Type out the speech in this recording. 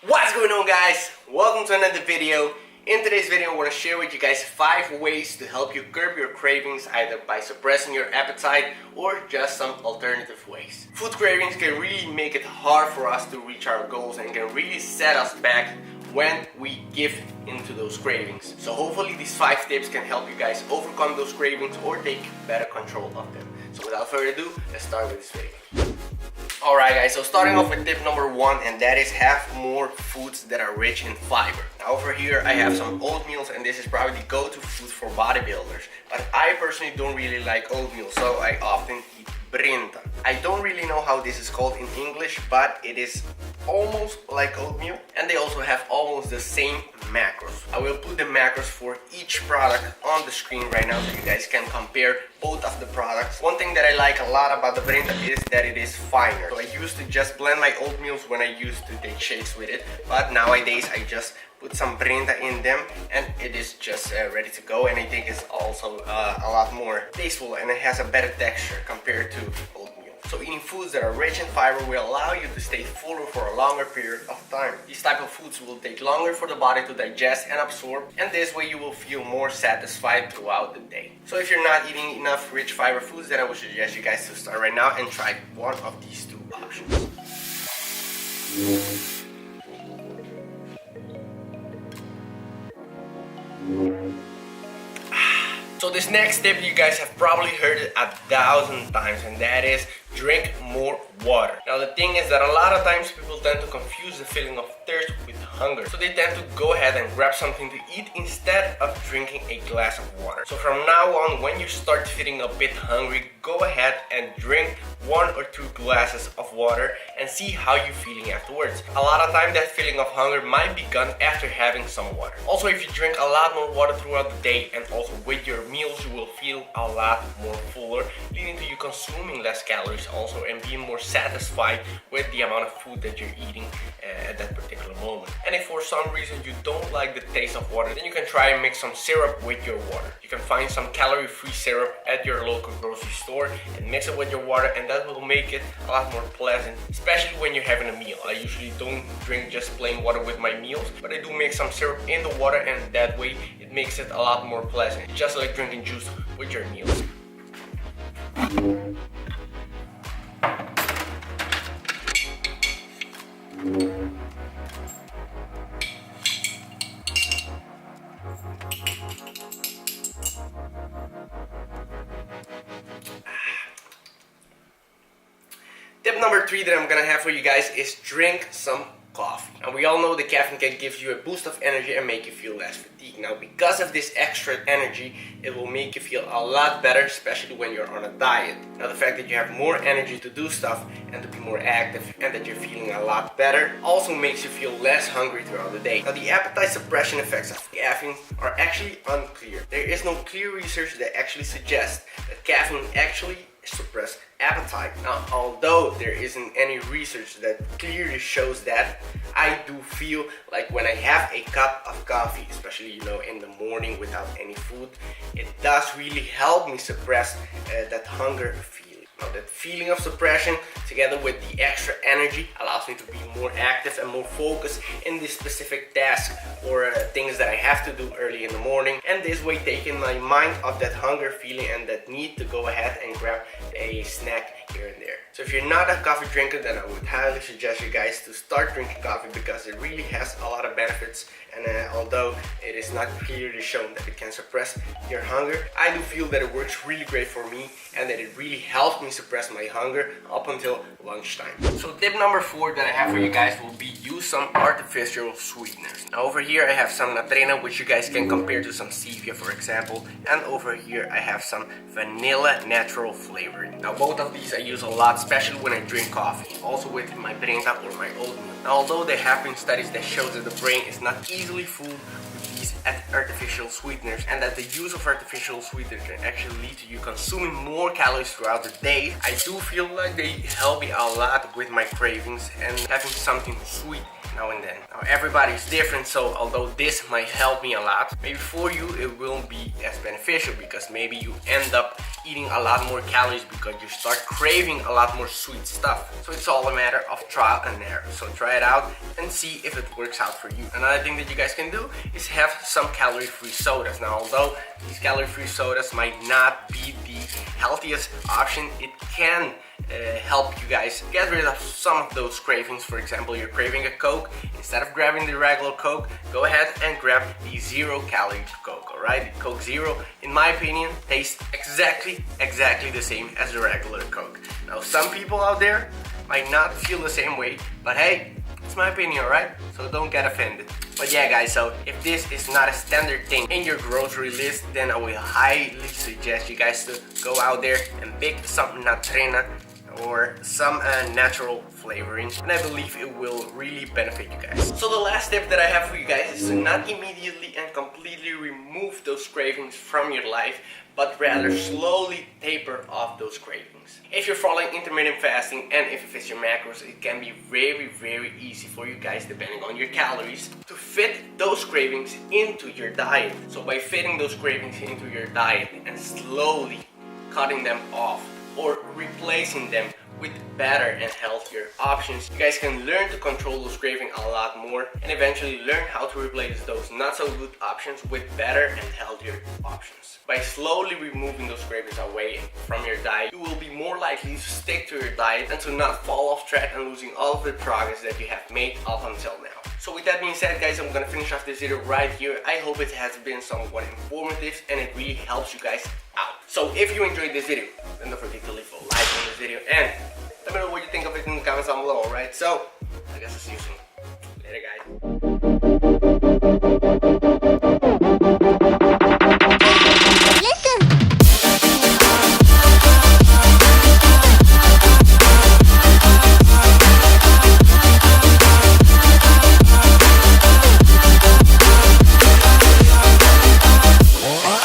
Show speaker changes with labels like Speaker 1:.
Speaker 1: What's going on, guys? Welcome to another video. In today's video I want to share with you guys 5 ways to help you curb your cravings, either by suppressing your appetite or just some alternative ways. Food cravings can really make it hard for us to reach our goals and can really set us back when we give into those cravings. So hopefully these 5 tips can help you guys overcome those cravings or take better control of them. So without further ado, let's start with this video. Alright guys, so starting off with tip number 1, and that is have more foods that are rich in fiber. Now over here I have some oatmeals, and this is probably the go-to food for bodybuilders. But I personally don't really like oatmeal, so I often eat brinta. I don't really know how this is called in English, but it is almost like oatmeal, and they also have almost the same macros. I will put the macros for each product on the screen right now so you guys can compare both of the products. One thing that I like a lot about the brinta is that it is finer. So I used to just blend my oatmeals when I used to take shakes with it, but nowadays I just put some brinta in them and it is just ready to go, and I think it's also a lot more tasteful and it has a better texture compared to oatmeal. So eating foods that are rich in fiber will allow you to stay fuller for a longer period of time. These type of foods will take longer for the body to digest and absorb, and this way you will feel more satisfied throughout the day. So if you're not eating enough rich fiber foods, then I would suggest you guys to start right now and try one of these 2 options. So this next tip, you guys have probably heard it 1,000 times, and that is drink more water. Now the thing is that a lot of times people tend to confuse the feeling of thirst with hunger. So they tend to go ahead and grab something to eat instead of drinking a glass of water. So from now on, when you start feeling a bit hungry, go ahead and drink 1 or 2 glasses of water and see how you're feeling afterwards. A lot of time that feeling of hunger might be gone after having some water. Also, if you drink a lot more water throughout the day and also with your meals, you will feel a lot more fuller, leading to you consuming less calories also and being more satisfied with the amount of food that you're eating at that particular moment. And if for some reason you don't like the taste of water, then you can try and mix some syrup with your water. You can find some calorie-free syrup at your local grocery store and mix it with your water, and that will make it a lot more pleasant, especially when you're having a meal. I usually don't drink just plain water with my meals, but I do mix some syrup in the water, and that way it makes it a lot more pleasant, just like drinking juice with your meals. Tip number 3 that I'm gonna have for you guys is drink some coffee. And we all know the caffeine can give you a boost of energy and make you feel less fatigued. Now because of this extra energy, it will make you feel a lot better, especially when you're on a diet. Now the fact that you have more energy to do stuff and to be more active and that you're feeling a lot better also makes you feel less hungry throughout the day. Now the appetite suppression effects of caffeine are actually unclear. There is no clear research that actually suggests that caffeine actually suppress appetite. Now, although there isn't any research that clearly shows that, I do feel like when I have a cup of coffee, especially in the morning without any food, it does really help me suppress that hunger feeling. Now that feeling of suppression together with the extra energy allows me to be more active and more focused in this specific task or things that I have to do early in the morning, and this way taking my mind off that hunger feeling and that need to go ahead and grab a snack here and there. So if you're not a coffee drinker, then I would highly suggest you guys to start drinking coffee because it really has a lot of benefits, and although it is not clearly shown that it can suppress your hunger, I do feel that it works really great for me and that it really helps me suppress my hunger up until lunchtime. So tip number 4 that I have for you guys will be use some artificial sweeteners. Now over here I have some Natrena, which you guys can compare to some stevia for example, and over here I have some vanilla natural flavoring. Now both of these I use a lot, especially when I drink coffee, also with my brinta or my oatmeal. Now although there have been studies that show that the brain is not easily fooled with these artificial sweeteners, and that the use of artificial sweeteners can actually lead to you consuming more calories throughout the day, I do feel like they help me a lot with my cravings, and having something sweet now and then. Now everybody's different, so although this might help me a lot, maybe for you it won't be as beneficial because maybe you end up eating a lot more calories because you start craving a lot more sweet stuff. So it's all a matter of trial and error. So try it out and see if it works out for you. Another thing that you guys can do is have some calorie-free sodas. Now although these calorie-free sodas might not be the healthiest option, it can help you guys get rid of some of those cravings. For example, you're craving a Coke. Instead of grabbing the regular Coke, go ahead and grab the 0-calorie Coke. Alright, the Coke Zero, in my opinion, tastes exactly the same as the regular Coke. Now some people out there might not feel the same way, but hey, it's my opinion, alright? So don't get offended. But yeah guys, so if this is not a standard thing in your grocery list, then I will highly suggest you guys to go out there and pick some Natrena or some natural flavoring, and I believe it will really benefit you guys. So the last tip that I have for you guys is to not immediately and completely remove those cravings from your life, but rather slowly taper off those cravings. If you're following intermittent fasting and if it fits your macros, it can be very easy for you guys, depending on your calories, to fit those cravings into your diet. So by fitting those cravings into your diet and slowly cutting them off or replacing them with better and healthier options, you guys can learn to control those cravings a lot more and eventually learn how to replace those not so good options with better and healthier options. By slowly removing those cravings away from your diet, you will be more likely to stick to your diet and to not fall off track and losing all of the progress that you have made up until now. So with that being said guys, I'm gonna finish off this video right here. I hope it has been somewhat informative and it really helps you guys out. So if you enjoyed this video, then don't forget to leave a like on this video and let me know what you think of it in the comments down below, alright? So, I guess I'll see you soon.